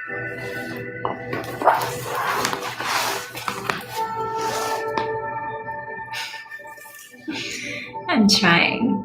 I'm trying.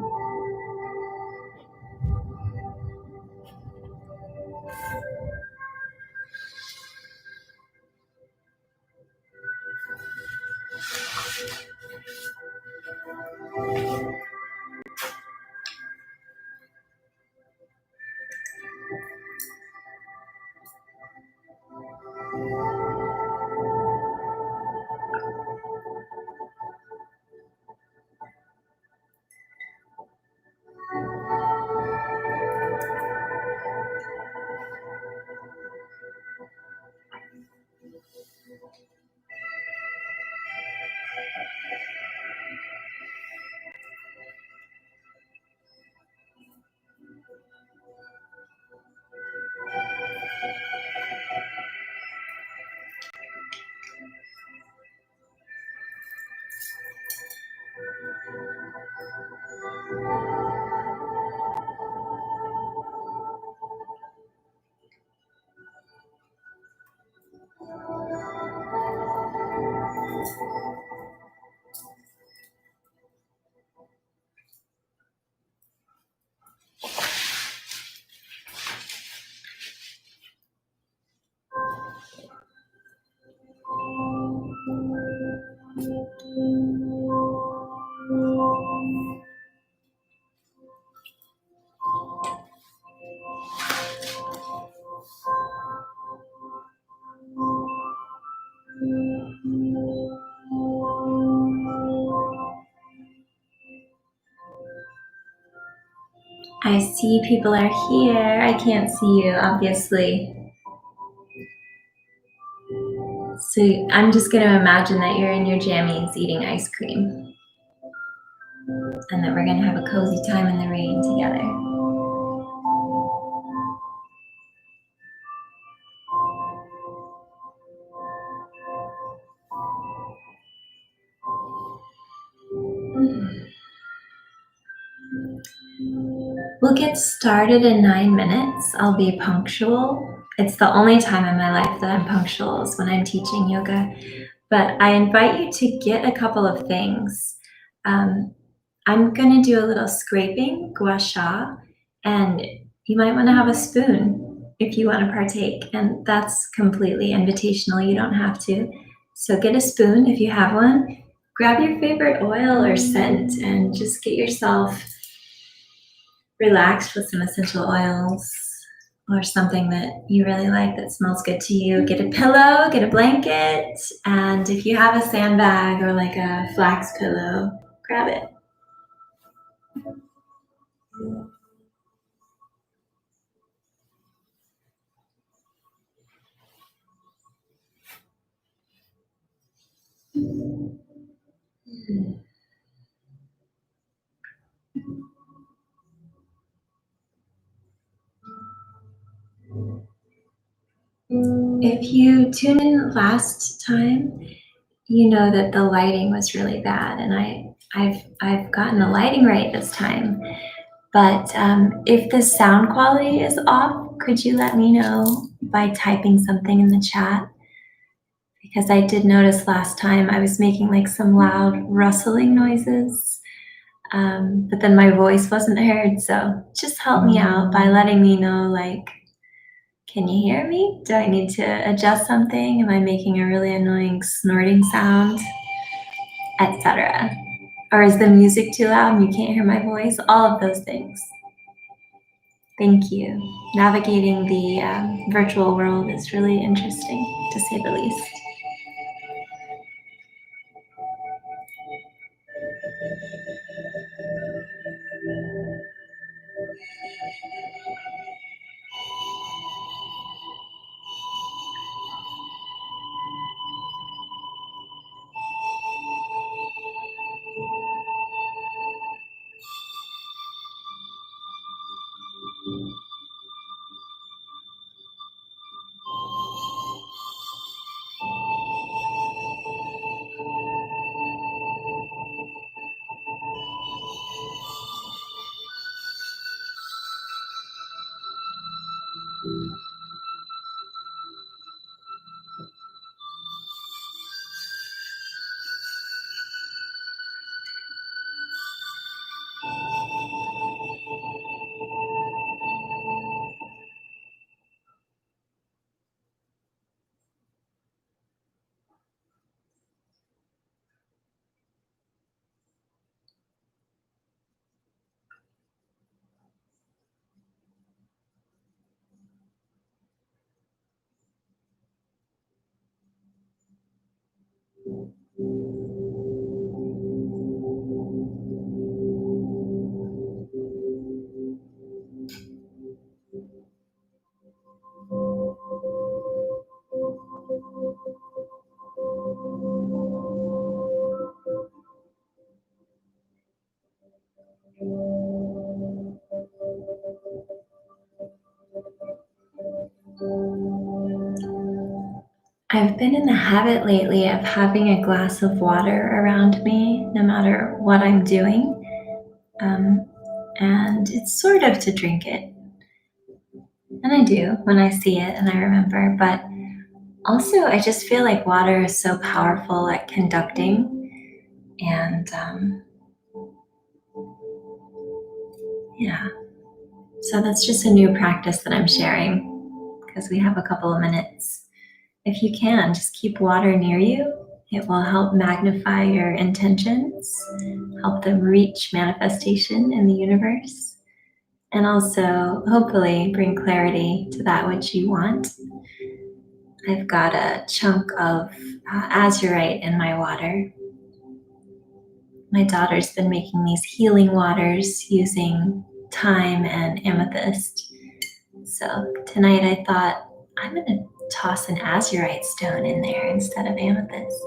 I see people are here. I can't see you, obviously. So I'm just going to imagine that you're in your jammies eating ice cream and that we're going to have a cozy time in the rain together. We'll get started in 9 minutes. I'll be punctual. It's the only time in my life that I'm punctual is when I'm teaching yoga. But I invite you to get a couple of things. I'm going to do a little scraping, gua sha, and you might want to have a spoon if you want to partake. And that's completely invitational. You don't have to. So get a spoon if you have one. Grab your favorite oil or scent and just get yourself relaxed with some essential oils or something that you really like that smells good to you. Get a pillow, get a blanket, and if you have a sandbag or like a flax pillow, grab it. If you tuned in last time, you know that the lighting was really bad, and I've gotten the lighting right this time. But if the sound quality is off, could you let me know by typing something in the chat? Because I did notice last time I was making like some loud rustling noises, but then my voice wasn't heard. So just help me out by letting me know, like, can you hear me? Do I need to adjust something? Am I making a really annoying snorting sound, etc.? Or is the music too loud and you can't hear my voice? All of those things. Thank you. Navigating the virtual world is really interesting, to say the least. I've been in the habit lately of having a glass of water around me no matter what I'm doing. Um, and it's sort of to drink it. And I do when I see it and I remember. But also, I just feel like water is so powerful at conducting. And yeah, so that's just a new practice that I'm sharing because we have a couple of minutes. If you can, just keep water near you. It will help magnify your intentions, help them reach manifestation in the universe, and also hopefully bring clarity to that which you want. I've got a chunk of azurite in my water. My daughter's been making these healing waters using thyme and amethyst. So tonight I thought I'm going to toss an azurite stone in there instead of amethyst.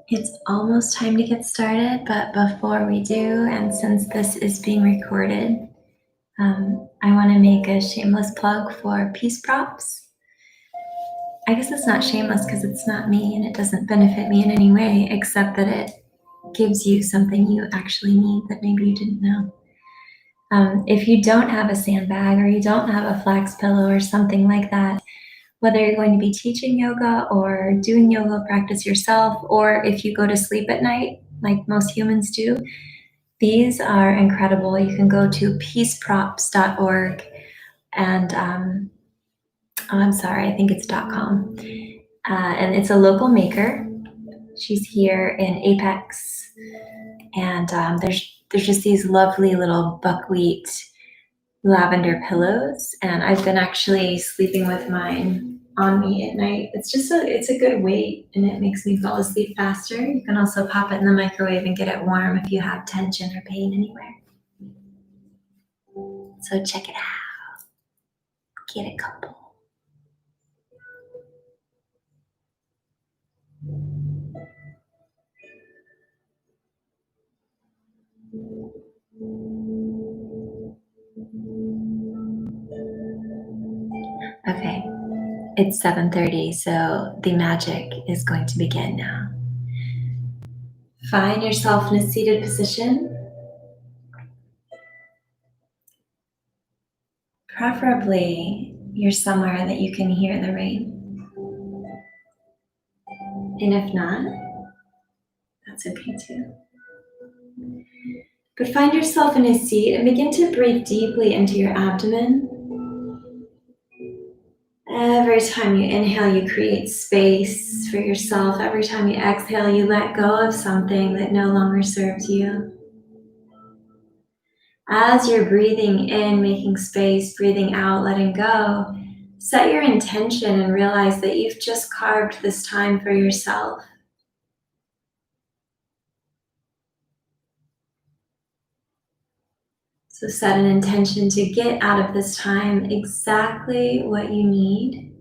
It's almost time to get started, but before we do, and since this is being recorded, I want to make a shameless plug for Peace Props. I guess it's not shameless because it's not me and it doesn't benefit me in any way, except that it gives you something you actually need that maybe you didn't know. If you don't have a sandbag or you don't have a flax pillow or something like that, whether you're going to be teaching yoga or doing yoga practice yourself, or if you go to sleep at night, like most humans do, these are incredible. You can go to peaceprops.org and, I'm sorry, I think it's .com. And it's a local maker. She's here in Apex. And there's just these lovely little buckwheat lavender pillows. And I've been actually sleeping with mine on me at night. It's a good weight and it makes me fall asleep faster. You can also pop it in the microwave and get it warm if you have tension or pain anywhere. So check it out. Get a couple. Okay, it's 7:30, so the magic is going to begin now. Find yourself in a seated position. Preferably, you're somewhere that you can hear the rain. And if not, that's okay too. But find yourself in a seat and begin to breathe deeply into your abdomen. Every time you inhale, you create space for yourself. Every time you exhale, you let go of something that no longer serves you. As you're breathing in, making space, breathing out, letting go, set your intention and realize that you've just carved this time for yourself. So set an intention to get out of this time exactly what you need.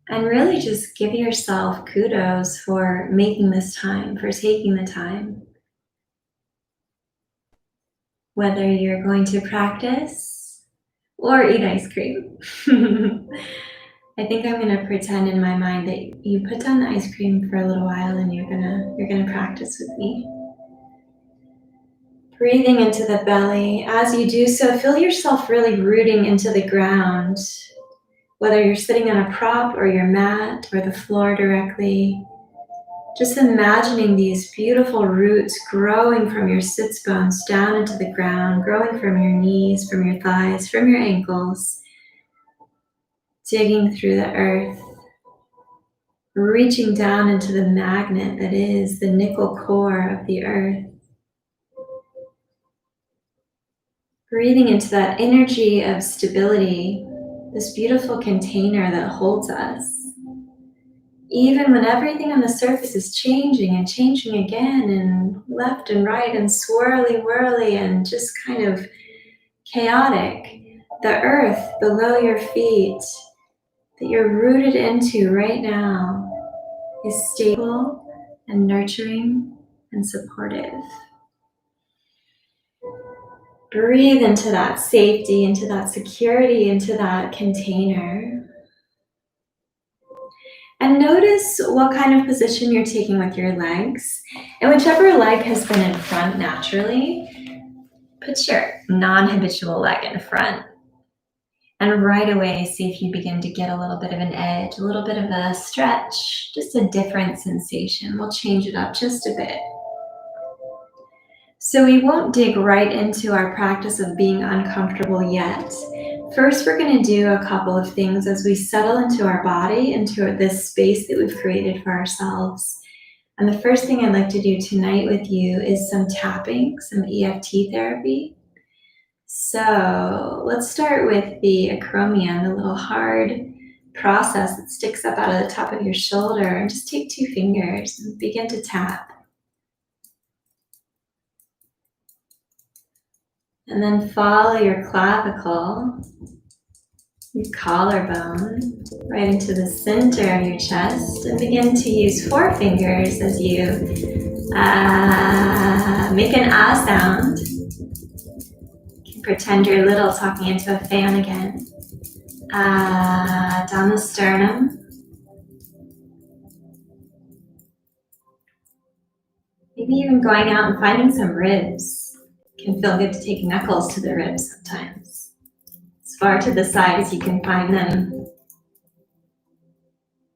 And really just give yourself kudos for making this time, for taking the time. Whether you're going to practice or eat ice cream. I think I'm gonna pretend in my mind that you put down the ice cream for a little while and you're gonna practice with me. Breathing into the belly. As you do so, feel yourself really rooting into the ground. Whether you're sitting on a prop or your mat or the floor directly, just imagining these beautiful roots growing from your sits bones down into the ground, growing from your knees, from your thighs, from your ankles, digging through the earth, reaching down into the magnet that is the nickel core of the earth. Breathing into that energy of stability, this beautiful container that holds us. Even when everything on the surface is changing and changing again and left and right and swirly whirly and just kind of chaotic, the earth below your feet that you're rooted into right now is stable and nurturing and supportive. Breathe into that safety, into that security, into that container. And notice what kind of position you're taking with your legs. And whichever leg has been in front naturally, put your non-habitual leg in front. And right away, see if you begin to get a little bit of an edge, a little bit of a stretch, just a different sensation. We'll change it up just a bit. So we won't dig right into our practice of being uncomfortable yet. First, we're going to do a couple of things as we settle into our body, into this space that we've created for ourselves. And the first thing I'd like to do tonight with you is some tapping, some EFT therapy. So let's start with the acromion, the little hard process that sticks up out of the top of your shoulder. And just take 2 fingers and begin to tap. And then follow your clavicle, your collarbone, right into the center of your chest, and begin to use 4 fingers as you make an ah sound. You can pretend you're little talking into a fan again. Down the sternum. Maybe even going out and finding some ribs. Can feel good to take knuckles to the ribs sometimes. As far to the side as you can find them.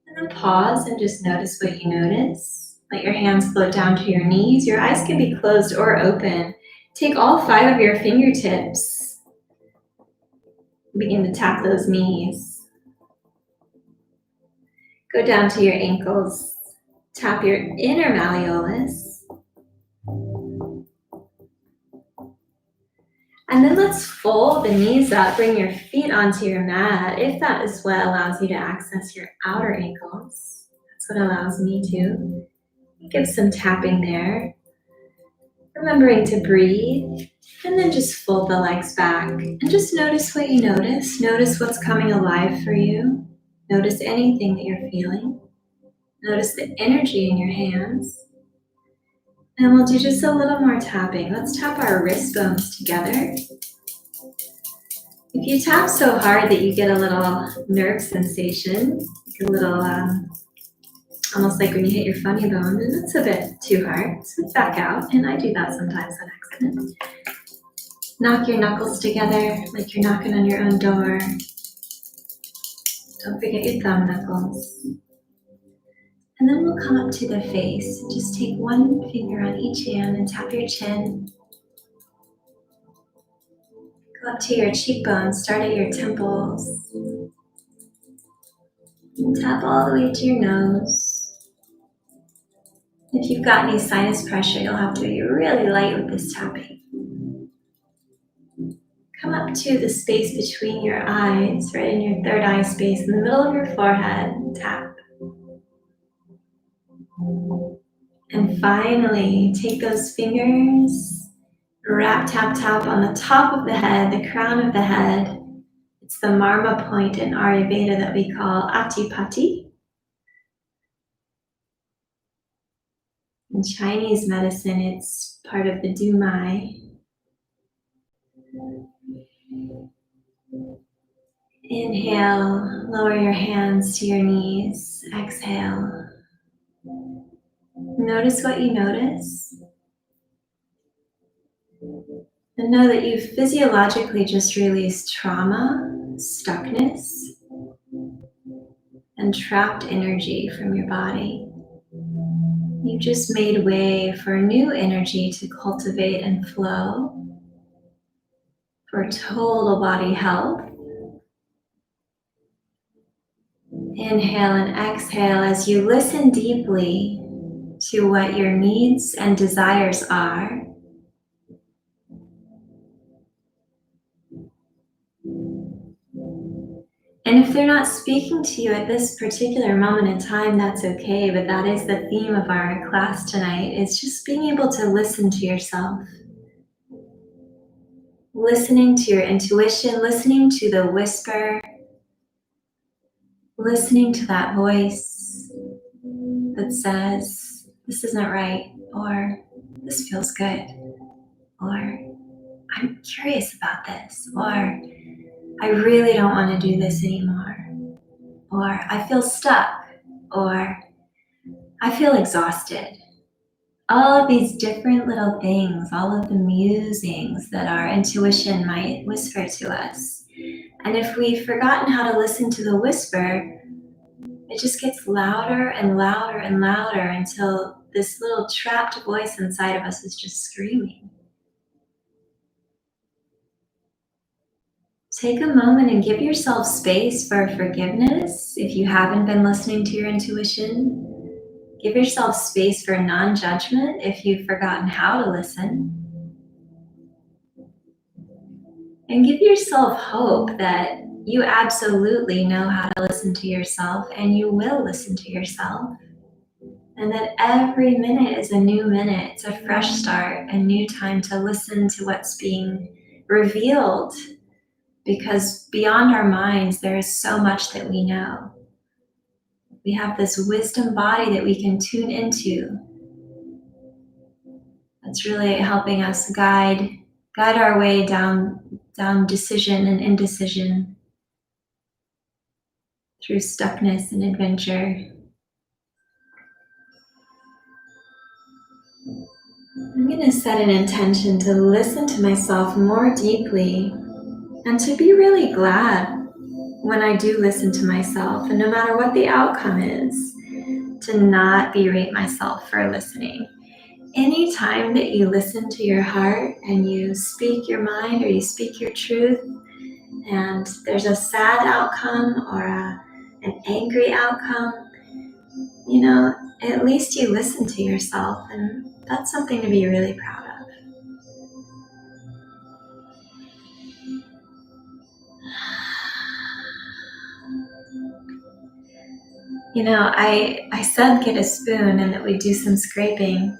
And then pause and just notice what you notice. Let your hands float down to your knees. Your eyes can be closed or open. Take all 5 of your fingertips. Begin to tap those knees. Go down to your ankles. Tap your inner malleolus. And then let's fold the knees up, bring your feet onto your mat, if that is what allows you to access your outer ankles. That's what allows me to. Give some tapping there. Remembering to breathe, and then just fold the legs back. And just notice what you notice. Notice what's coming alive for you. Notice anything that you're feeling. Notice the energy in your hands. And we'll do just a little more tapping. Let's tap our wrist bones together. If you tap so hard that you get a little nerve sensation, like a little, almost like when you hit your funny bone, and that's a bit too hard, so back out. And I do that sometimes on accident. Knock your knuckles together like you're knocking on your own door. Don't forget your thumb knuckles. And then we'll come up to the face. Just take one finger on each hand and tap your chin. Go up to your cheekbones, start at your temples. And tap all the way to your nose. If you've got any sinus pressure, you'll have to be really light with this tapping. Come up to the space between your eyes, right in your third eye space, in the middle of your forehead. Tap. And finally, take those fingers, wrap, tap, tap on the top of the head, the crown of the head. It's the marma point in Ayurveda that we call Atipati. In Chinese medicine, it's part of the Dumai. Inhale, lower your hands to your knees. Exhale. Notice what you notice. And know that you've physiologically just released trauma, stuckness, and trapped energy from your body. You just made way for new energy to cultivate and flow, for total body health. Inhale and exhale as you listen deeply to what your needs and desires are. And if they're not speaking to you at this particular moment in time, that's okay, but that is the theme of our class tonight, is just being able to listen to yourself. Listening to your intuition, listening to the whisper, listening to that voice that says, this isn't right, or this feels good, or I'm curious about this, or I really don't want to do this anymore, or I feel stuck, or I feel exhausted. All of these different little things, all of the musings that our intuition might whisper to us. And if we've forgotten how to listen to the whisper, it just gets louder and louder and louder until this little trapped voice inside of us is just screaming. Take a moment and give yourself space for forgiveness if you haven't been listening to your intuition. Give yourself space for non-judgment if you've forgotten how to listen. And give yourself hope that you absolutely know how to listen to yourself, and you will listen to yourself. And that every minute is a new minute. It's a fresh start, a new time to listen to what's being revealed. Because beyond our minds, there is so much that we know. We have this wisdom body that we can tune into. That's really helping us guide our way down decision and indecision, through stuckness and adventure. I'm going to set an intention to listen to myself more deeply and to be really glad when I do listen to myself, and no matter what the outcome is, to not berate myself for listening. Anytime that you listen to your heart and you speak your mind or you speak your truth, and there's a sad outcome or an angry outcome, at least you listen to yourself, and that's something to be really proud of. I said get a spoon and that we'd do some scraping.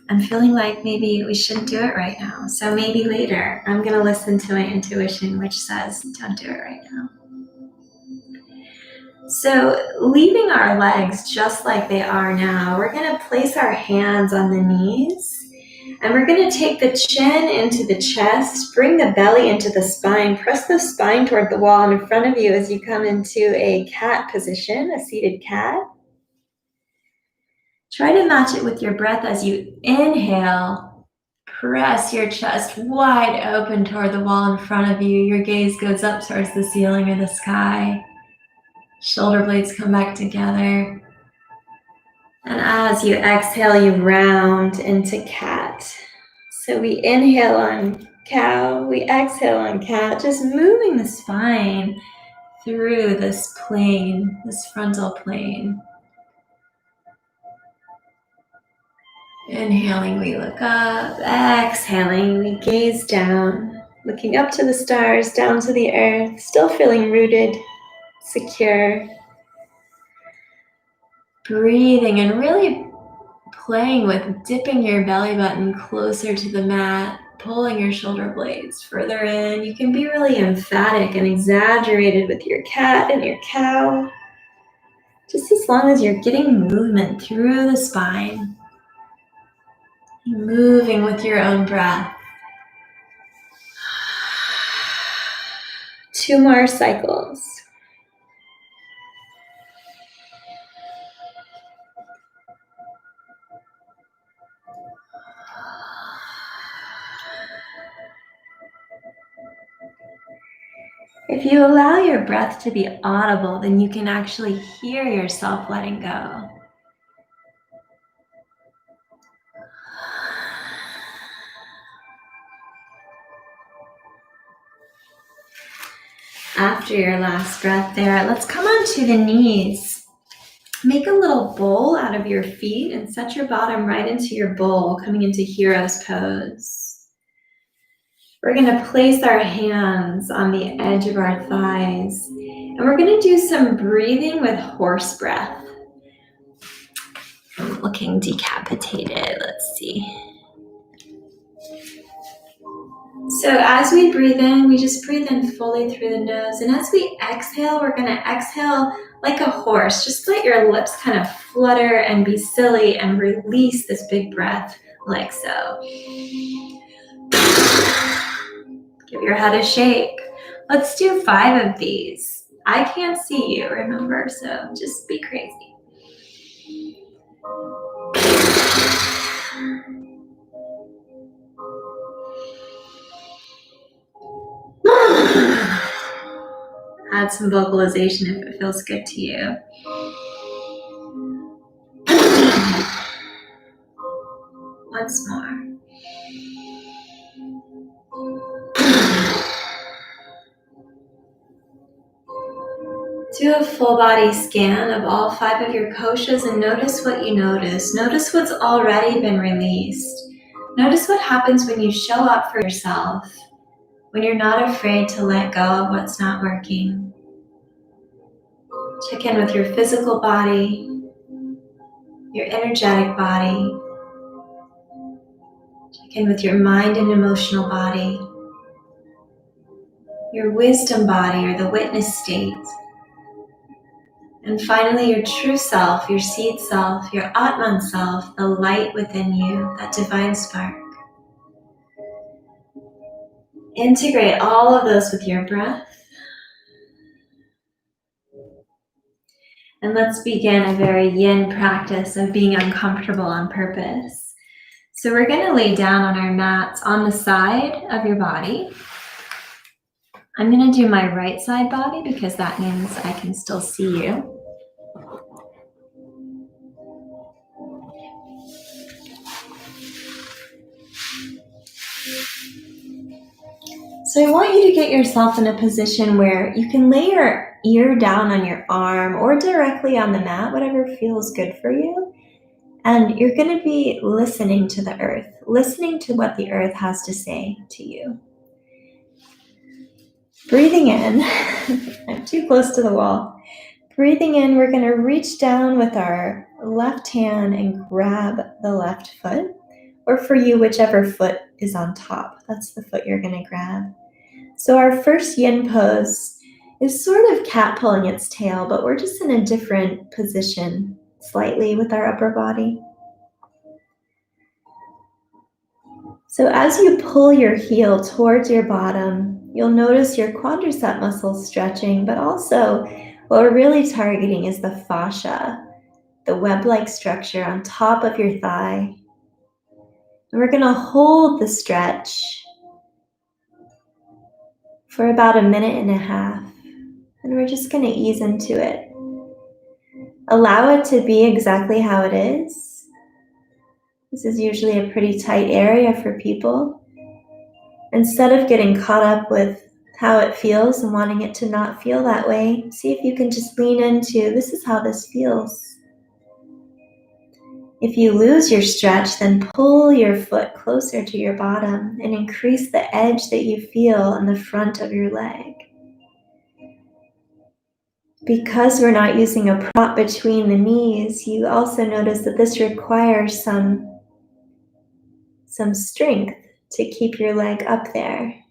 I'm feeling like maybe we shouldn't do it right now. So maybe later. I'm going to listen to my intuition, which says don't do it right now. So leaving our legs just like they are now, we're going to place our hands on the knees. And we're going to take the chin into the chest, bring the belly into the spine, press the spine toward the wall in front of you as you come into a cat position, a seated cat. Try to match it with your breath as you inhale. Press your chest wide open toward the wall in front of you. Your gaze goes up towards the ceiling or the sky. Shoulder blades come back together. And as you exhale, you round into cat. So we inhale on cow, we exhale on cat, just moving the spine through this plane, this frontal plane. Inhaling, we look up. Exhaling, we gaze down, looking up to the stars, down to the earth, still feeling rooted, secure. Breathing and really playing with dipping your belly button closer to the mat, pulling your shoulder blades further in. You can be really emphatic and exaggerated with your cat and your cow, just as long as you're getting movement through the spine. Moving with your own breath. 2 more cycles. If you allow your breath to be audible, then you can actually hear yourself letting go. After your last breath there, let's come onto the knees. Make a little bowl out of your feet and set your bottom right into your bowl, coming into hero's pose. We're going to place our hands on the edge of our thighs, and we're going to do some breathing with horse breath. I'm looking decapitated. Let's see. So as we breathe in, we just breathe in fully through the nose. And as we exhale, we're going to exhale like a horse. Just let your lips kind of flutter and be silly and release this big breath like so. Give your head a shake. Let's do 5 of these. I can't see you, remember, so just be crazy. Add some vocalization if it feels good to you. Once more. Do a full body scan of all 5 of your koshas and notice what you notice. Notice what's already been released. Notice what happens when you show up for yourself, when you're not afraid to let go of what's not working. Check in with your physical body, your energetic body. Check in with your mind and emotional body, your wisdom body or the witness state. And finally, your true self, your seed self, your Atman self, the light within you, that divine spark. Integrate all of those with your breath. And let's begin a very yin practice of being uncomfortable on purpose. So we're going to lay down on our mats on the side of your body. I'm going to do my right side body because that means I can still see you. So I want you to get yourself in a position where you can lay your ear down on your arm or directly on the mat, whatever feels good for you. And you're going to be listening to the earth, listening to what the earth has to say to you. Breathing in, I'm too close to the wall. Breathing in, we're going to reach down with our left hand and grab the left foot, or for you, whichever foot is on top. That's the foot you're going to grab. So our first yin pose is sort of cat pulling its tail, but we're just in a different position slightly with our upper body. So as you pull your heel towards your bottom, you'll notice your quadricep muscles stretching, but also what we're really targeting is the fascia, the web-like structure on top of your thigh. And we're gonna hold the stretch for about 1.5 minutes, and we're just gonna ease into it. Allow it to be exactly how it is. This is usually a pretty tight area for people. Instead of getting caught up with how it feels and wanting it to not feel that way, see if you can just lean into, this is how this feels. If you lose your stretch, then pull your foot closer to your bottom and increase the edge that you feel in the front of your leg. Because we're not using a prop between the knees, you also notice that this requires some strength to keep your leg up there.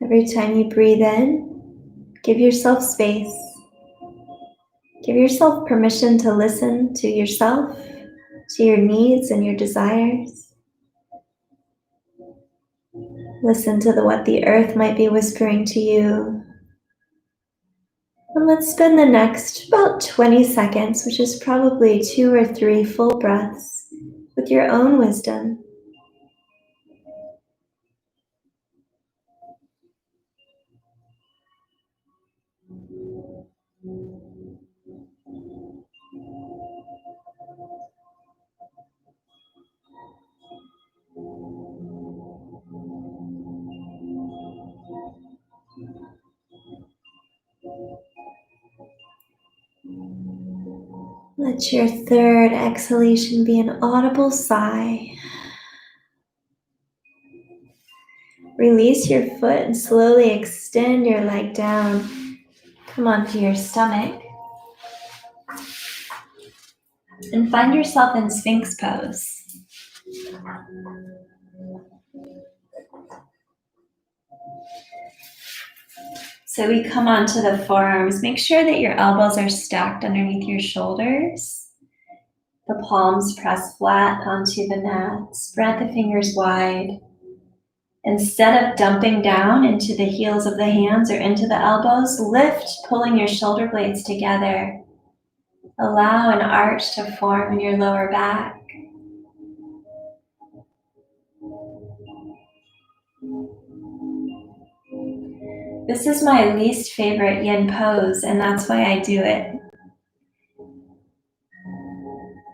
Every time you breathe in, give yourself space. Give yourself permission to listen to yourself, to your needs and your desires. Listen to what the earth might be whispering to you. And let's spend the next about 20 seconds, which is probably 2 or 3 full breaths, with your own wisdom. Let your third exhalation be an audible sigh. Release your foot and slowly extend your leg down. Come onto your stomach. And find yourself in Sphinx pose. So we come onto the forearms. Make sure that your elbows are stacked underneath your shoulders. The palms press flat onto the mat. Spread the fingers wide. Instead of dumping down into the heels of the hands or into the elbows, lift, pulling your shoulder blades together. Allow an arch to form in your lower back. This is my least favorite yin pose, and that's why I do it.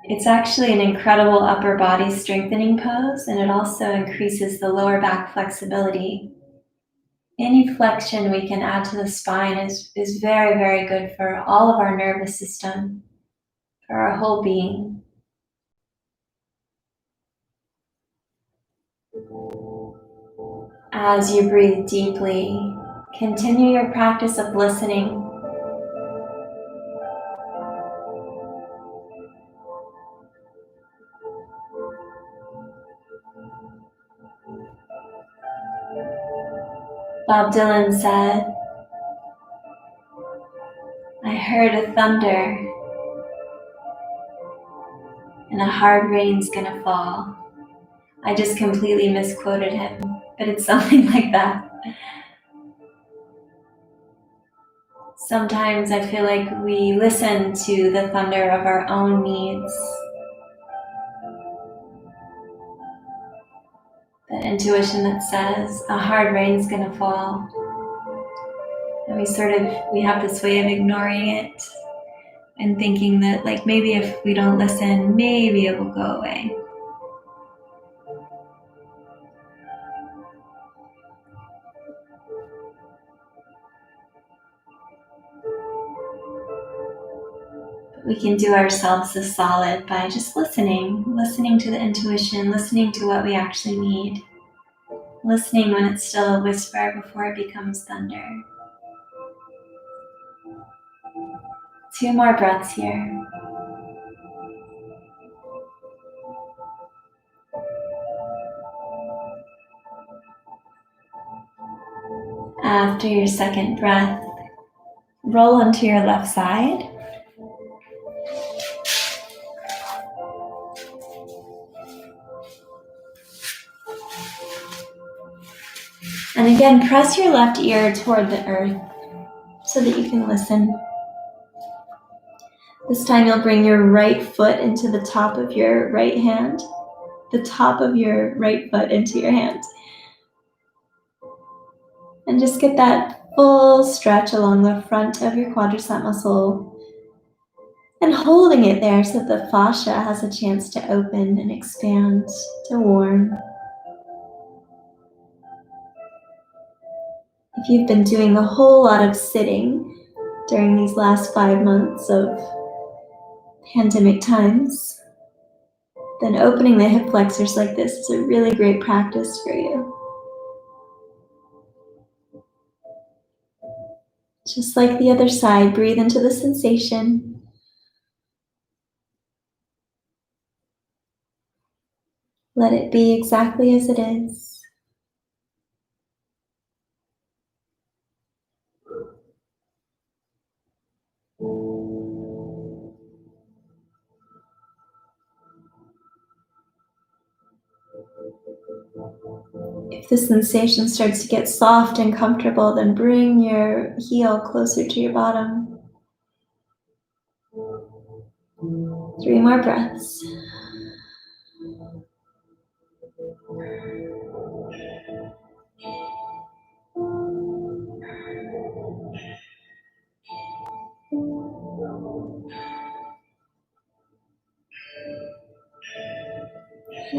It's actually an incredible upper body strengthening pose, and it also increases the lower back flexibility. Any flexion we can add to the spine is very, very good for all of our nervous system, for our whole being. As you breathe deeply, continue your practice of listening. Bob Dylan said, "I heard a thunder and a hard rain's gonna fall." I just completely misquoted him, but it's something like that. Sometimes I feel like we listen to the thunder of our own needs. That intuition that says a hard rain's gonna fall. And we have this way of ignoring it and thinking that like maybe if we don't listen, maybe it will go away. We can do ourselves a solid by just listening to the intuition, listening to what we actually need. listening when it's still a whisper before it becomes thunder. 2 more breaths here. After your second breath, roll onto your left side. And again, press your left ear toward the earth so that you can listen. This time you'll bring your right foot into the top of your right hand, the top of your right foot into your hand. And just get that full stretch along the front of your quadricep muscle and holding it there so that the fascia has a chance to open and expand, to warm. If you've been doing a whole lot of sitting during these last 5 months of pandemic times, then opening the hip flexors like this is a really great practice for you. Just like the other side, breathe into the sensation. Let it be exactly as it is. If the sensation starts to get soft and comfortable, then bring your heel closer to your bottom. 3 more breaths.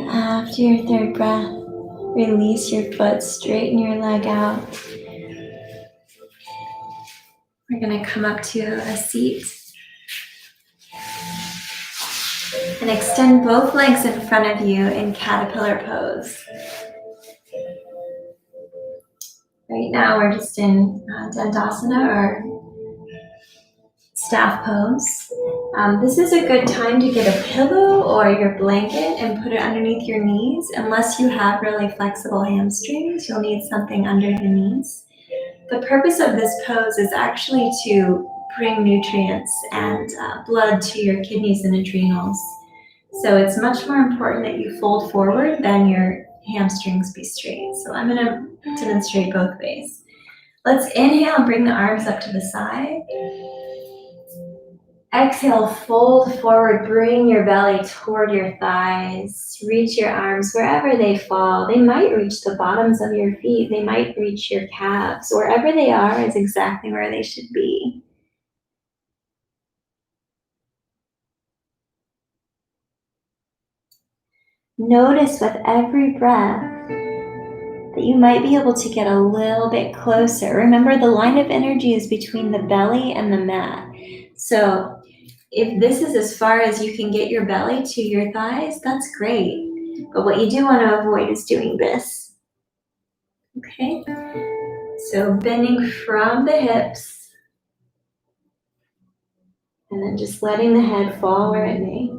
After your third breath, release your foot, straighten your leg out. We're going to come up to a seat and extend both legs in front of you in caterpillar pose. Right now we're just in Dandasana or staff pose. This is a good time to get a pillow or your blanket and put it underneath your knees. Unless you have really flexible hamstrings, you'll need something under the knees. The purpose of this pose is actually to bring nutrients and blood to your kidneys and adrenals. So it's much more important that you fold forward than your hamstrings be straight. So I'm going to demonstrate both ways. Let's inhale and bring the arms up to the side. Exhale, fold forward, bring your belly toward your thighs. Reach your arms wherever they fall. They might reach the bottoms of your feet. They might reach your calves. Wherever they are is exactly where they should be. Notice with every breath that you might be able to get a little bit closer. Remember, the line of energy is between the belly and the mat. So if this is as far as you can get your belly to your thighs, that's great. But what you do want to avoid is doing this. Okay? So bending from the hips and then just letting the head fall where it may.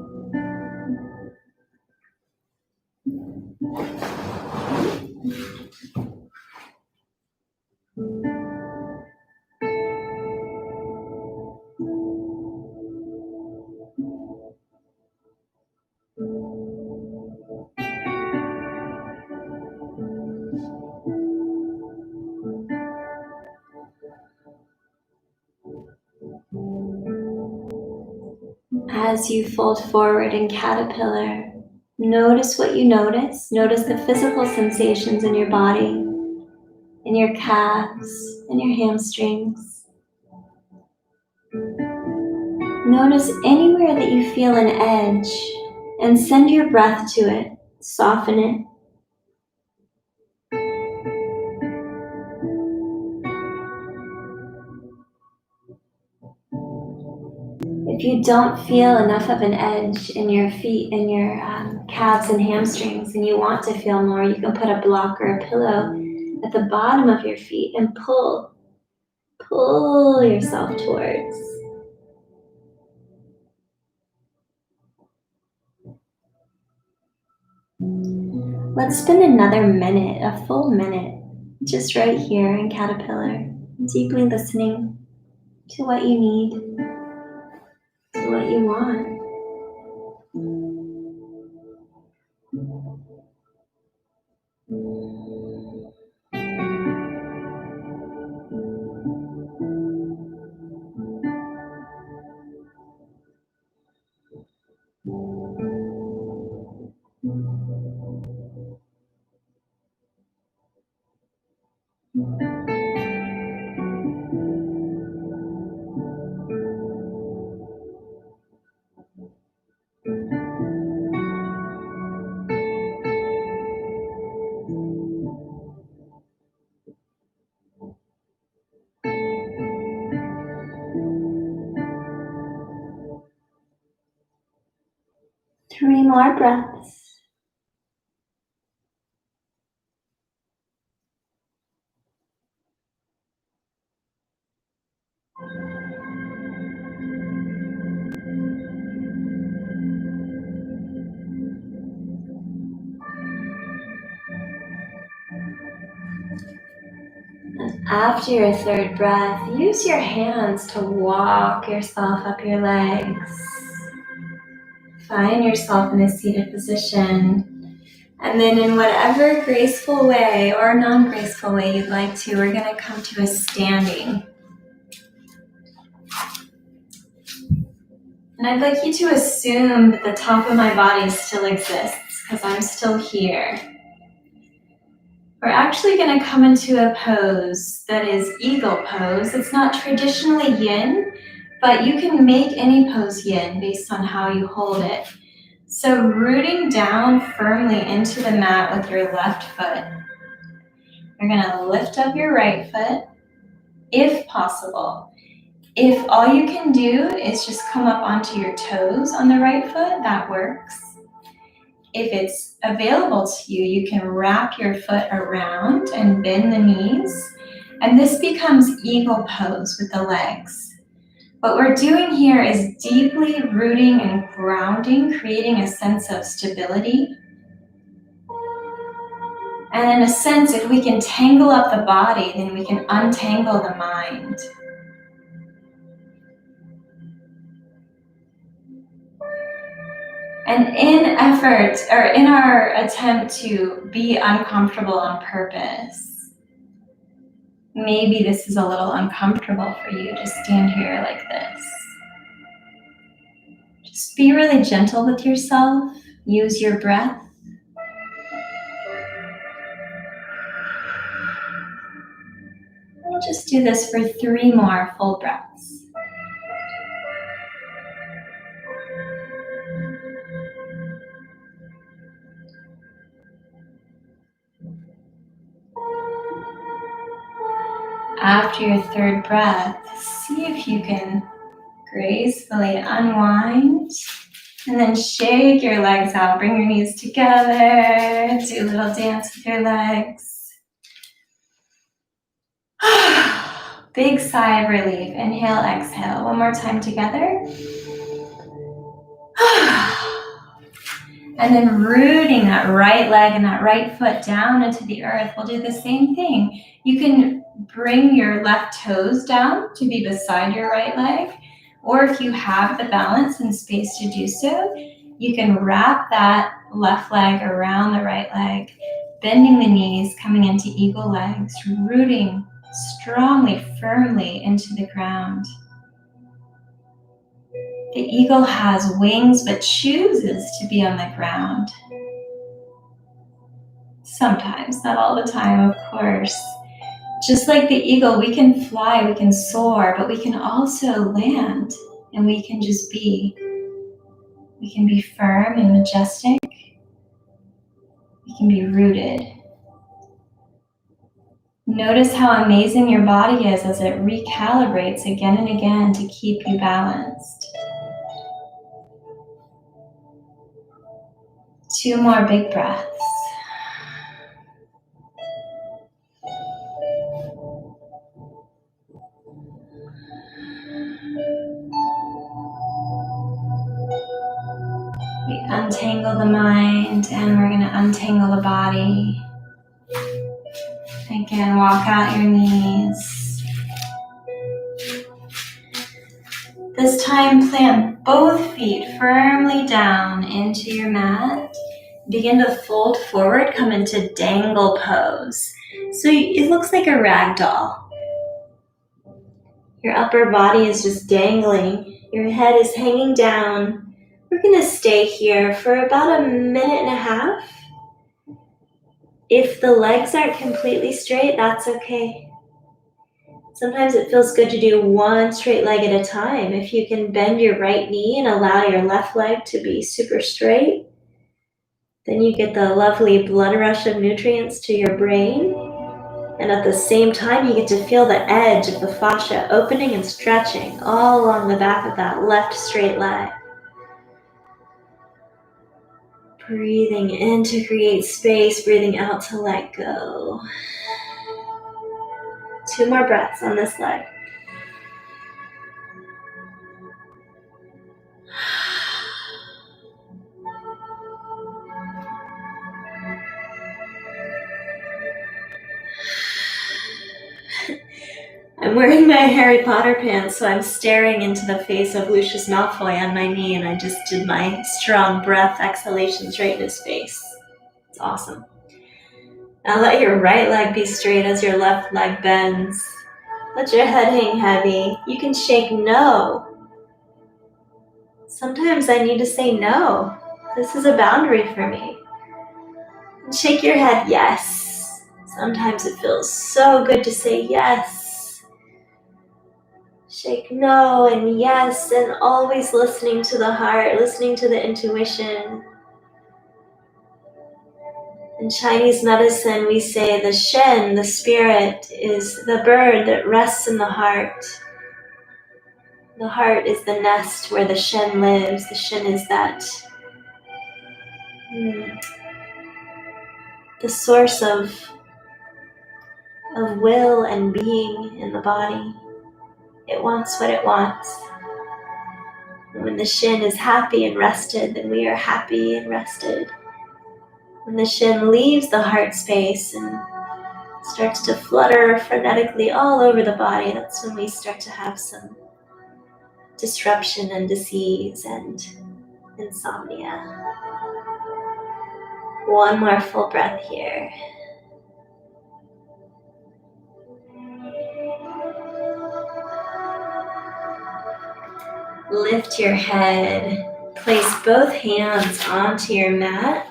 As you fold forward in caterpillar, notice what you notice. Notice the physical sensations in your body, in your calves, in your hamstrings. Notice anywhere that you feel an edge and send your breath to it. Soften it. If you don't feel enough of an edge in your feet and your calves and hamstrings, and you want to feel more, you can put a block or a pillow at the bottom of your feet and pull yourself towards. Let's spend another minute, a full minute, just right here in Caterpillar, deeply listening to what you need, to what you want. 3 more breaths. After your third breath, use your hands to walk yourself up your legs. Find yourself in a seated position. And then in whatever graceful way or non-graceful way you'd like to, we're going to come to a standing. And I'd like you to assume that the top of my body still exists because I'm still here. We're actually going to come into a pose that is eagle pose. It's not traditionally yin, but you can make any pose yin based on how you hold it. So rooting down firmly into the mat with your left foot. You're going to lift up your right foot, if possible. If all you can do is just come up onto your toes on the right foot, that works. If it's available to you, you can wrap your foot around and bend the knees. And this becomes eagle pose with the legs. What we're doing here is deeply rooting and grounding, creating a sense of stability. And in a sense, if we can tangle up the body, then we can untangle the mind. And in our attempt to be uncomfortable on purpose, maybe this is a little uncomfortable for you to stand here like this. Just be really gentle with yourself. Use your breath. We'll just do this for 3 more full breaths. After your third breath, see if you can gracefully unwind and then shake your legs out. Bring your knees together. Do a little dance with your legs. Big sigh of relief. Inhale, exhale. One more time together. And then rooting that right leg and that right foot down into the earth. We'll do the same thing. You can bring your left toes down to be beside your right leg. Or if you have the balance and space to do so, you can wrap that left leg around the right leg, bending the knees, coming into eagle legs, rooting strongly, firmly into the ground. The eagle has wings but chooses to be on the ground. Sometimes, not all the time, of course. Just like the eagle, we can fly, we can soar, but we can also land and we can just be. We can be firm and majestic. We can be rooted. Notice how amazing your body is as it recalibrates again and again to keep you balanced. 2 more big breaths. We untangle the mind and we're going to untangle the body. Again, walk out your knees. This time, plant both feet firmly down into your mat. Begin to fold forward, come into dangle pose. So it looks like a rag doll. Your upper body is just dangling. Your head is hanging down. We're going to stay here for about a minute and a half. If the legs aren't completely straight, that's okay. Sometimes it feels good to do one straight leg at a time. If you can bend your right knee and allow your left leg to be super straight, then you get the lovely blood rush of nutrients to your brain. And at the same time, you get to feel the edge of the fascia opening and stretching all along the back of that left straight leg. Breathing in to create space, breathing out to let go. 2 more breaths on this leg. I'm wearing my Harry Potter pants, so I'm staring into the face of Lucius Malfoy on my knee, and I just did my strong breath exhalations right in his face. It's awesome. Now let your right leg be straight as your left leg bends. Let your head hang heavy. You can shake no. Sometimes I need to say no. This is a boundary for me. And shake your head yes. Sometimes it feels so good to say yes. Shake no and yes, and always listening to the heart, listening to the intuition. In Chinese medicine, we say the Shen, the spirit, is the bird that rests in the heart. The heart is the nest where the Shen lives. The Shen is that the source of will and being in the body. It wants what it wants. And when the Shen is happy and rested, then we are happy and rested. When the Shen leaves the heart space and starts to flutter frenetically all over the body, that's when we start to have some disruption and disease and insomnia. 1 more full breath here. Lift your head. Place both hands onto your mat.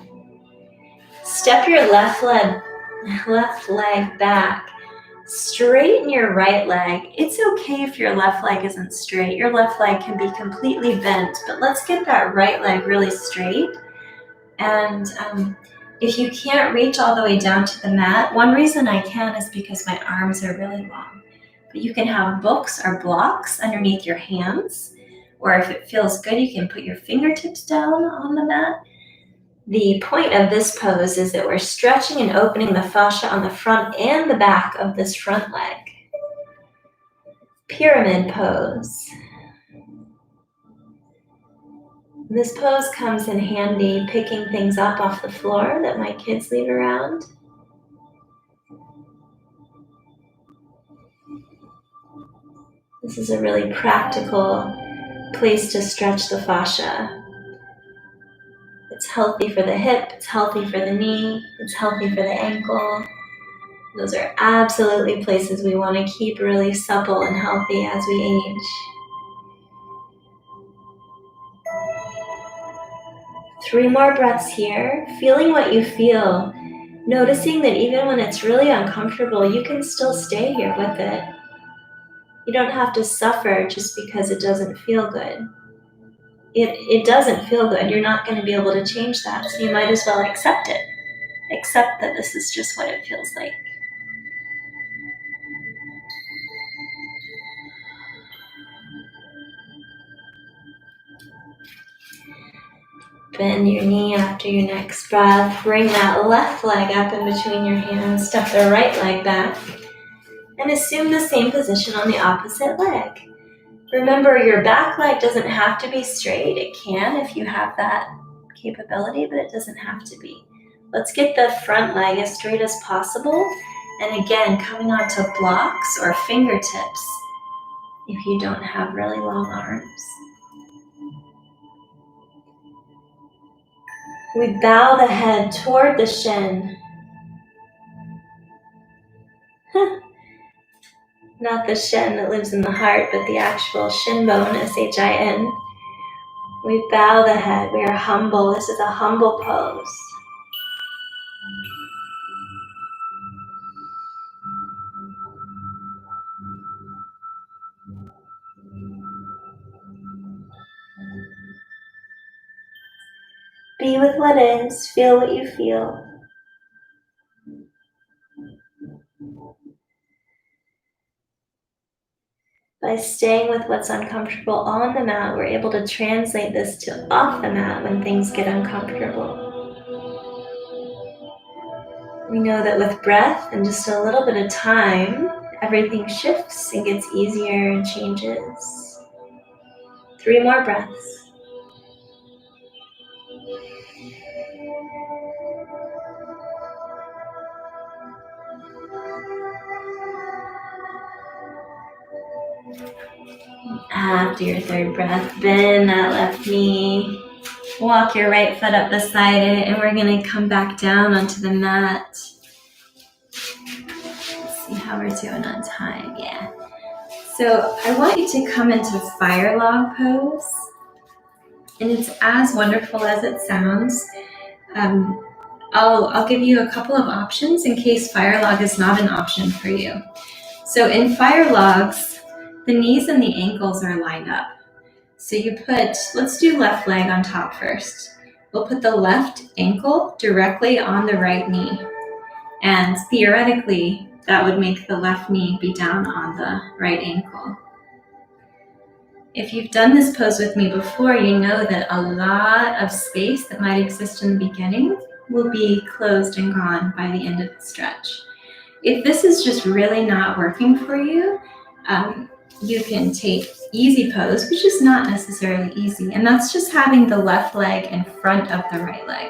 Step your left leg back. Straighten your right leg. It's okay if your left leg isn't straight. Your left leg can be completely bent, but let's get that right leg really straight. And if you can't reach all the way down to the mat, one reason I can is because my arms are really long. But you can have books or blocks underneath your hands, or if it feels good, you can put your fingertips down on the mat. The point of this pose is that we're stretching and opening the fascia on the front and the back of this front leg. Pyramid pose. This pose comes in handy picking things up off the floor that my kids leave around. This is a really practical place to stretch the fascia. It's healthy for the hip, it's healthy for the knee, it's healthy for the ankle. Those are absolutely places we want to keep really supple and healthy as we age. 3 more breaths here, feeling what you feel, noticing that even when it's really uncomfortable, you can still stay here with it. You don't have to suffer just because it doesn't feel good. It doesn't feel good. You're not going to be able to change that, so you might as well accept it. Accept that this is just what it feels like. Bend your knee after your next breath. Bring that left leg up in between your hands. Step the right leg back. And assume the same position on the opposite leg. Remember, your back leg doesn't have to be straight. It can if you have that capability, but it doesn't have to be. Let's get the front leg as straight as possible. And again, coming onto blocks or fingertips if you don't have really long arms. We bow the head toward the shin. Not the shin that lives in the heart, but the actual shin bone, S-H-I-N. We bow the head. We are humble. This is a humble pose. Be with what is. Feel what you feel. By staying with what's uncomfortable on the mat, we're able to translate this to off the mat when things get uncomfortable. We know that with breath and just a little bit of time, everything shifts and gets easier and changes. 3 more breaths. After your 3rd breath, bend that left knee. Walk your right foot up beside it, and we're going to come back down onto the mat. Let's see how we're doing on time. Yeah. So I want you to come into fire log pose. And it's as wonderful as it sounds. I'll give you a couple of options in case fire log is not an option for you. So in fire logs, the knees and the ankles are lined up. So you put, let's do left leg on top first. We'll put the left ankle directly on the right knee. And theoretically, that would make the left knee be down on the right ankle. If you've done this pose with me before, you know that a lot of space that might exist in the beginning will be closed and gone by the end of the stretch. If this is just really not working for you, you can take easy pose, which is not necessarily easy, and that's just having the left leg in front of the right leg.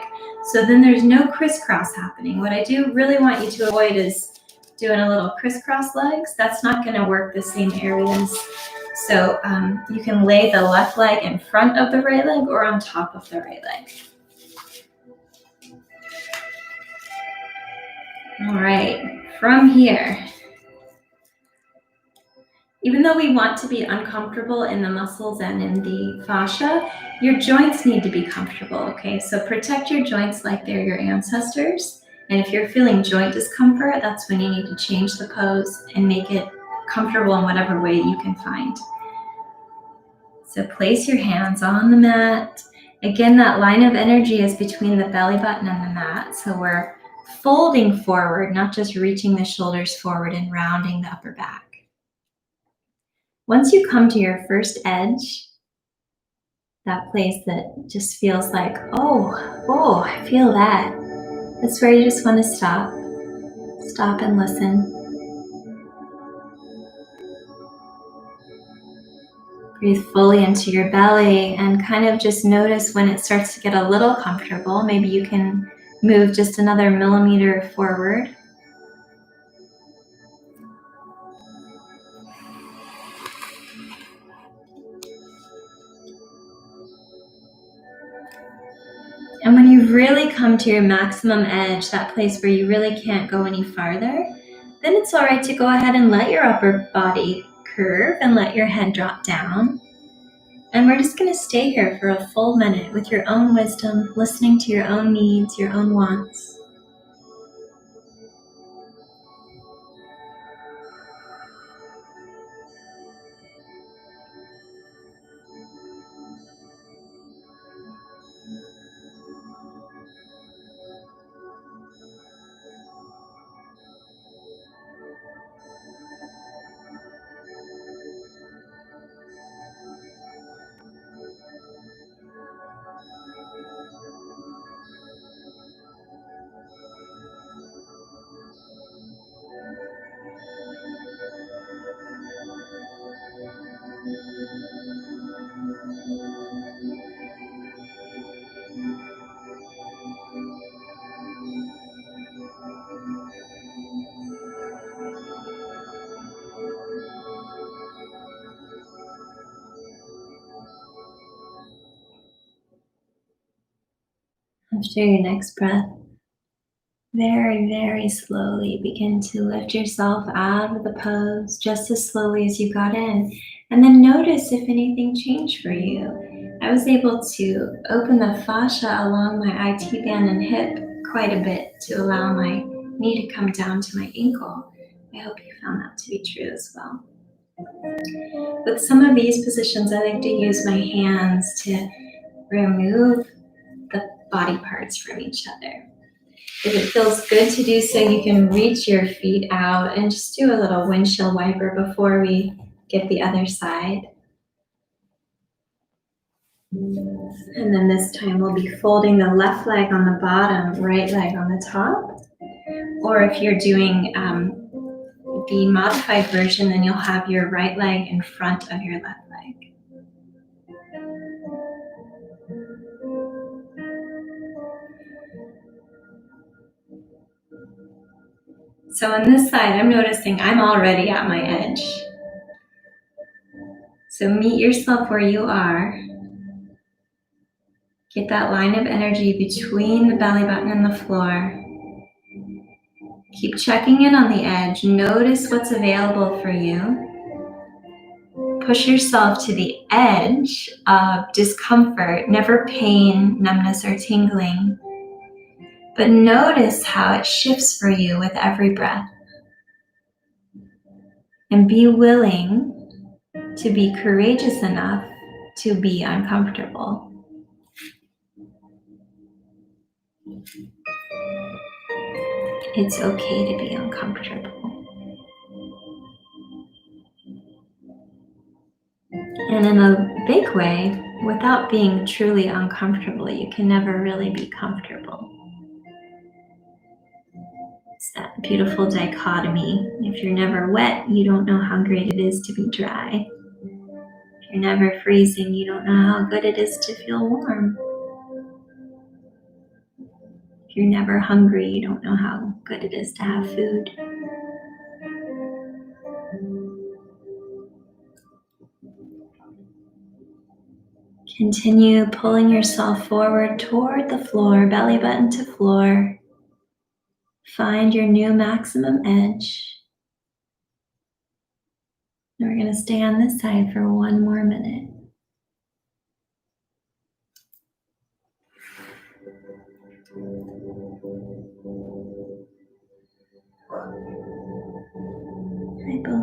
So then there's no crisscross happening. What I do really want you to avoid is doing a little crisscross legs. That's not going to work the same areas. So you can lay the left leg in front of the right leg or on top of the right leg. All right, from here, even though we want to be uncomfortable in the muscles and in the fascia, your joints need to be comfortable, okay? So protect your joints like they're your ancestors. And if you're feeling joint discomfort, that's when you need to change the pose and make it comfortable in whatever way you can find. So place your hands on the mat. Again, that line of energy is between the belly button and the mat. So we're folding forward, not just reaching the shoulders forward and rounding the upper back. Once you come to your first edge, that place that just feels like, oh, I feel that. That's where you just want to stop. Stop and listen. Breathe fully into your belly and kind of just notice when it starts to get a little comfortable. Maybe you can move just another millimeter forward. And when you really come to your maximum edge, that place where you really can't go any farther, then it's all right to go ahead and let your upper body curve and let your head drop down. And we're just going to stay here for a full minute with your own wisdom, listening to your own needs, your own wants. After your next breath, very, very slowly begin to lift yourself out of the pose just as slowly as you got in. And then notice if anything changed for you. I was able to open the fascia along my IT band and hip quite a bit to allow my knee to come down to my ankle. I hope you found that to be true as well. With some of these positions, I like to use my hands to remove the body parts from each other. If it feels good to do so, you can reach your feet out and just do a little windshield wiper before we get the other side. And then this time we'll be folding the left leg on the bottom, right leg on the top. Or if you're doing the modified version, then you'll have your right leg in front of your left leg. So on this side, I'm noticing I'm already at my edge. So meet yourself where you are. Get that line of energy between the belly button and the floor. Keep checking in on the edge. Notice what's available for you. Push yourself to the edge of discomfort, never pain, numbness, or tingling. But notice how it shifts for you with every breath. And be willing to be courageous enough to be uncomfortable. It's okay to be uncomfortable. And in a big way, without being truly uncomfortable, you can never really be comfortable. It's that beautiful dichotomy. If you're never wet, you don't know how great it is to be dry. If you're never freezing, you don't know how good it is to feel warm. If you're never hungry, you don't know how good it is to have food. Continue pulling yourself forward toward the floor, belly button to floor. Find your new maximum edge. And we're going to stay on this side for one more minute. Hi, Bo.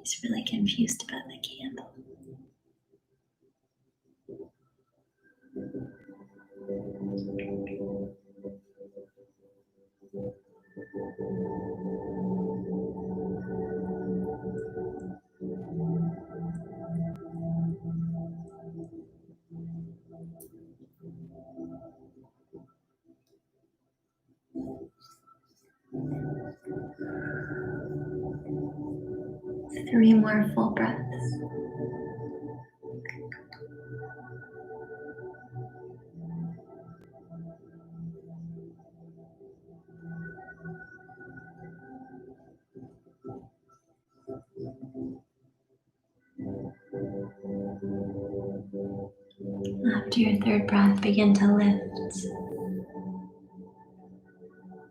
He's really confused about the candle. Three more full breaths. After your third breath, begin to lift.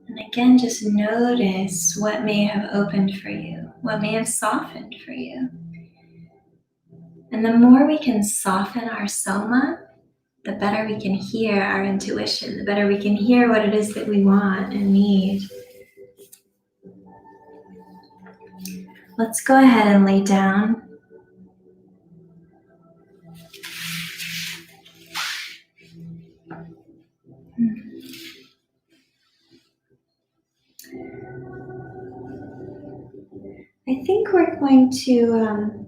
And again, just notice what may have opened for you, what may have softened for you. And the more we can soften our soma, the better we can hear our intuition, the better we can hear what it is that we want and need. Let's go ahead and lay down. I think we're going to,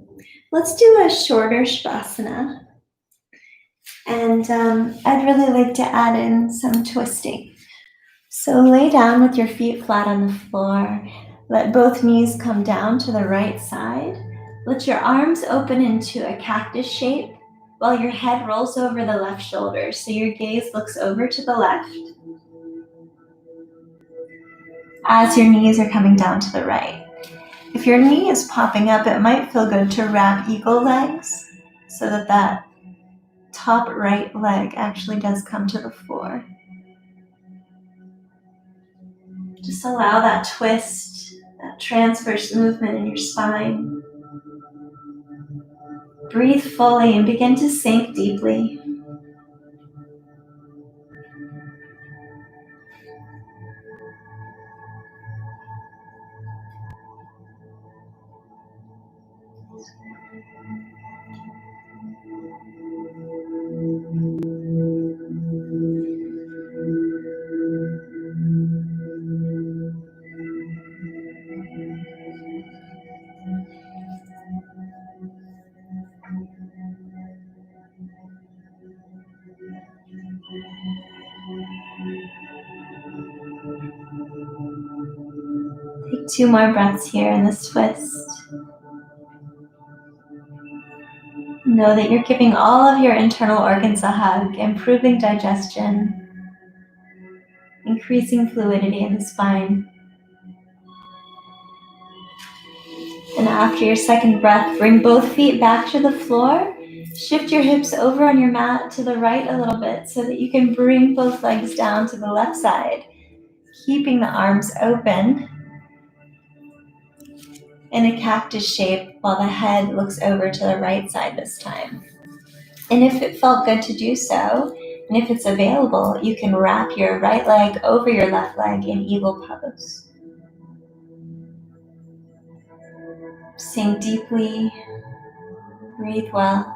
let's do a shorter Shavasana. And I'd really like to add in some twisting. So lay down with your feet flat on the floor. Let both knees come down to the right side. Let your arms open into a cactus shape while your head rolls over the left shoulder, so your gaze looks over to the left as your knees are coming down to the right. If your knee is popping up, it might feel good to wrap eagle legs so that top right leg actually does come to the floor. Just allow that twist, that transverse movement in your spine. Breathe fully and begin to sink deeply. Take 2 more breaths here in this twist. Know that you're giving all of your internal organs a hug, improving digestion, increasing fluidity in the spine. And after your second breath, bring both feet back to the floor. Shift your hips over on your mat to the right a little bit so that you can bring both legs down to the left side, keeping the arms open in a cactus shape while the head looks over to the right side this time. And if it felt good to do so, and if it's available, you can wrap your right leg over your left leg in eagle pose. Sink deeply, breathe well.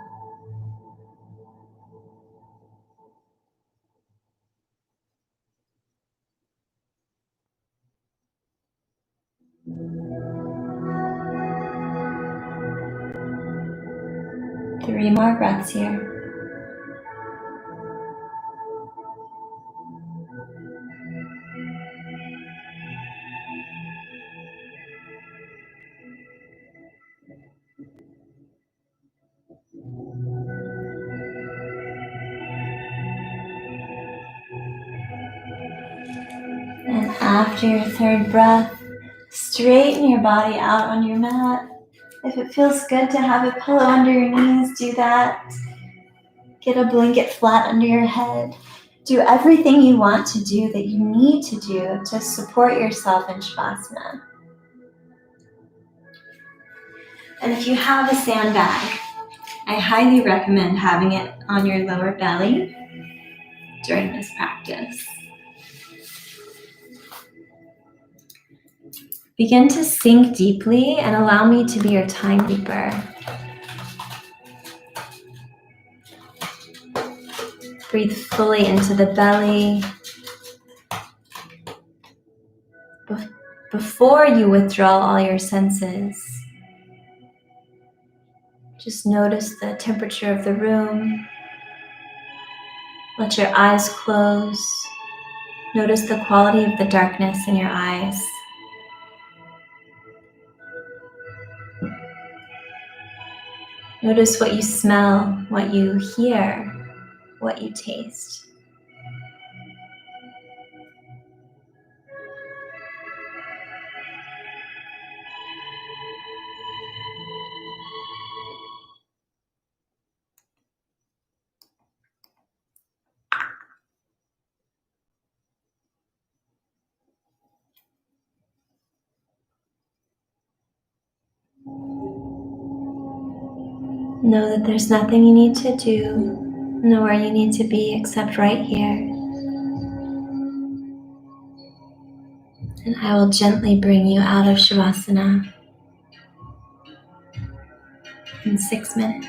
Three more breaths here. And after your third breath, straighten your body out on your mat. If it feels good to have a pillow under your knees, do that. Get a blanket flat under your head. Do everything you want to do that you need to do to support yourself in Shavasana. And if you have a sandbag, I highly recommend having it on your lower belly during this practice. Begin to sink deeply and allow me to be your timekeeper. Breathe fully into the belly. Before you withdraw all your senses, just notice the temperature of the room. Let your eyes close. Notice the quality of the darkness in your eyes. Notice what you smell, what you hear, what you taste. Know that there's nothing you need to do, nowhere you need to be except right here. And I will gently bring you out of Shavasana in 6 minutes.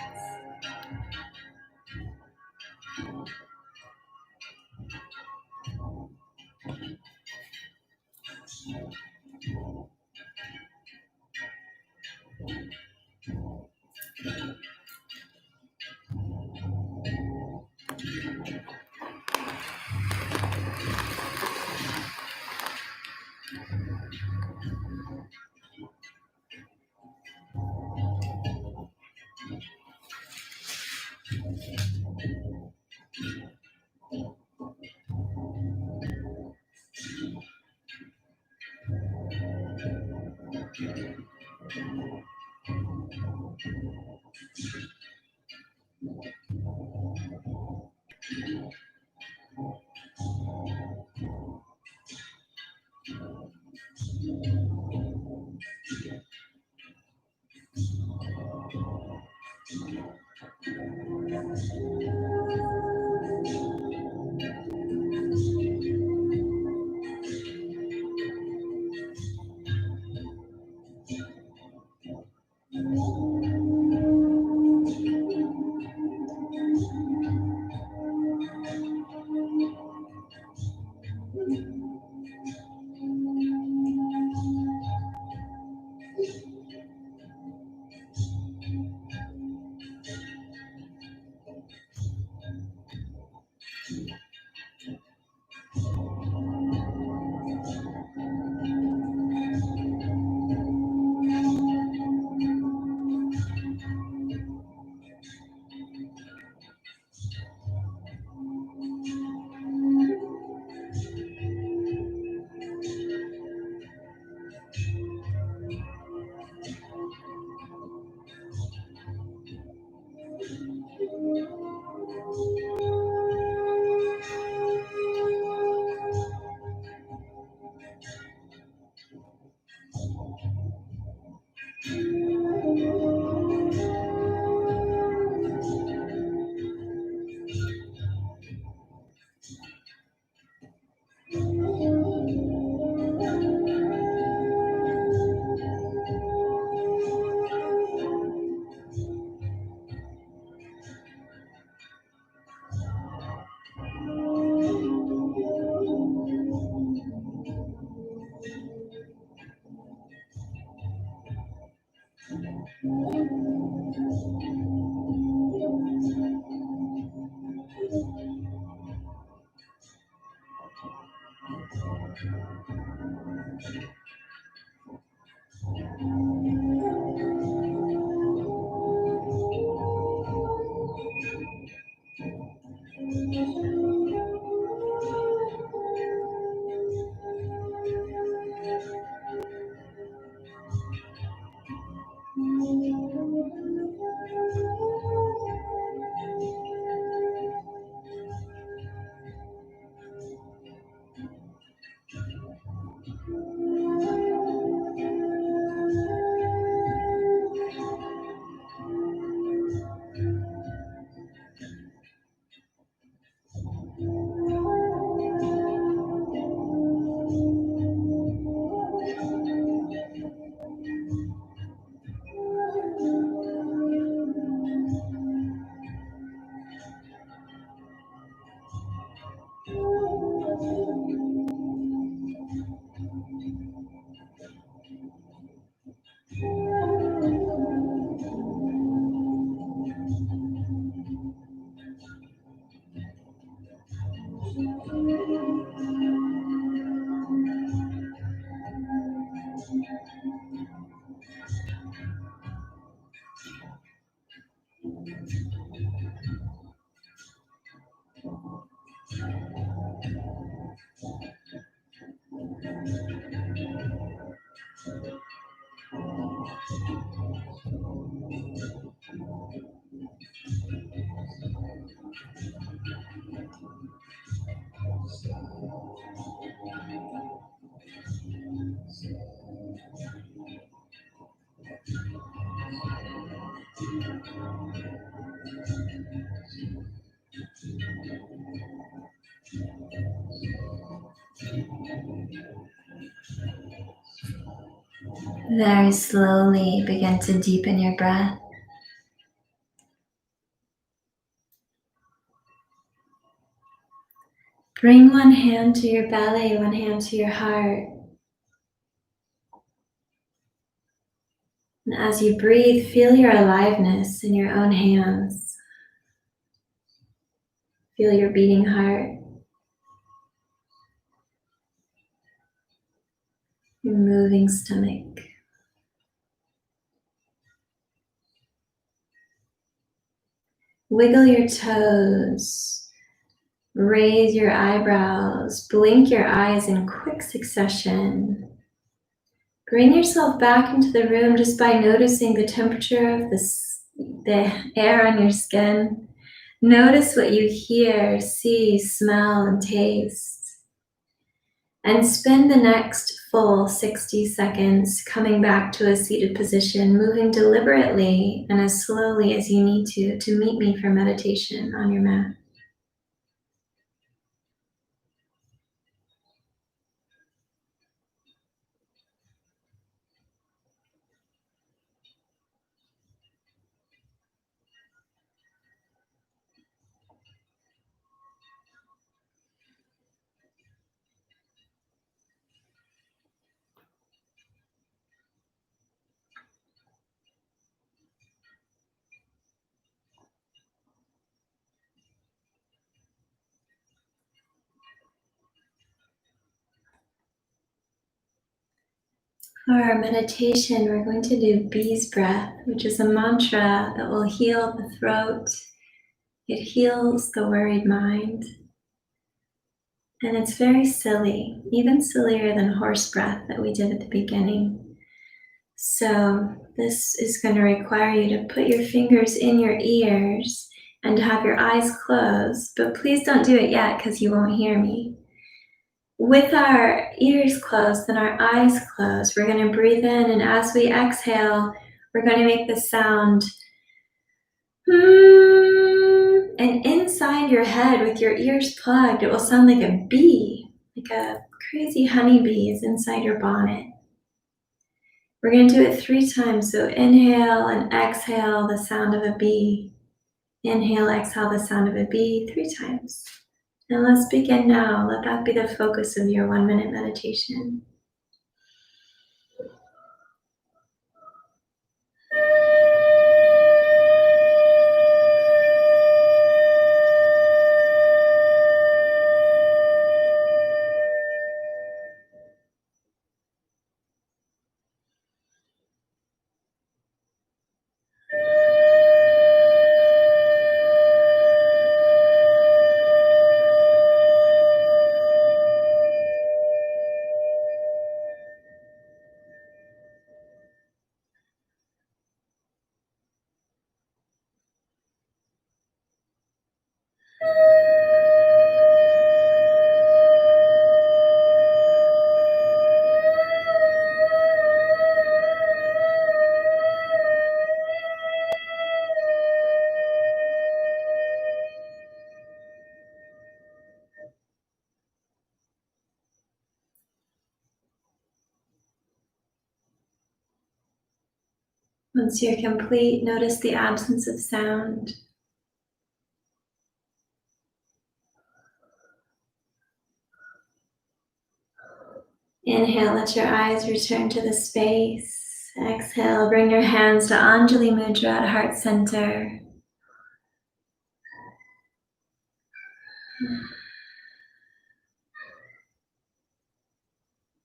Very slowly begin to deepen your breath. Bring one hand to your belly, one hand to your heart. And as you breathe, feel your aliveness in your own hands. Feel your beating heart, your moving stomach. Wiggle your toes, raise your eyebrows, blink your eyes in quick succession. Bring yourself back into the room just by noticing the temperature of the air on your skin. Notice what you hear, see, smell, and taste. And spend the next full 60 seconds coming back to a seated position, moving deliberately and as slowly as you need to meet me for meditation on your mat. For our meditation, we're going to do bee's breath, which is a mantra that will heal the throat. It heals the worried mind. And it's very silly, even sillier than horse breath that we did at the beginning. So this is going to require you to put your fingers in your ears and to have your eyes closed, but please don't do it yet because you won't hear me. With our ears closed and our eyes closed, we're going to breathe in, and as we exhale, we're going to make the sound and inside your head with your ears plugged, it will sound like a bee, like a crazy honeybee is inside your bonnet. We're going to do it 3 times. So inhale and exhale the sound of a bee. Inhale, exhale the sound of a bee 3 times. And let's begin now. Let that be the focus of your 1-minute meditation. Once you're complete, notice the absence of sound. Inhale, let your eyes return to the space. Exhale, bring your hands to Anjali Mudra at heart center.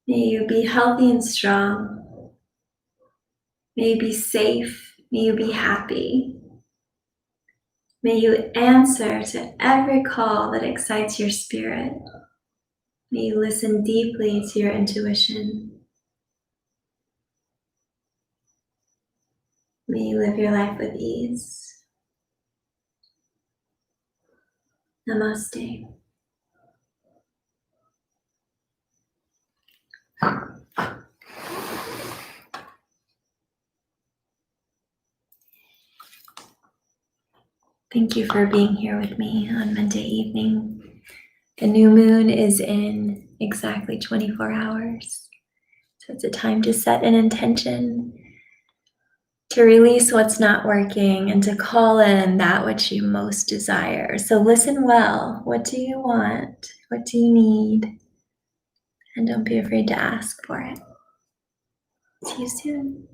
May you be healthy and strong. May you be safe. May you be happy. May you answer to every call that excites your spirit. May you listen deeply to your intuition. May you live your life with ease. Namaste. Thank you for being here with me on Monday evening. The new moon is in exactly 24 hours. So it's a time to set an intention, to release what's not working, and to call in that which you most desire. So listen well. What do you want? What do you need? And don't be afraid to ask for it. See you soon.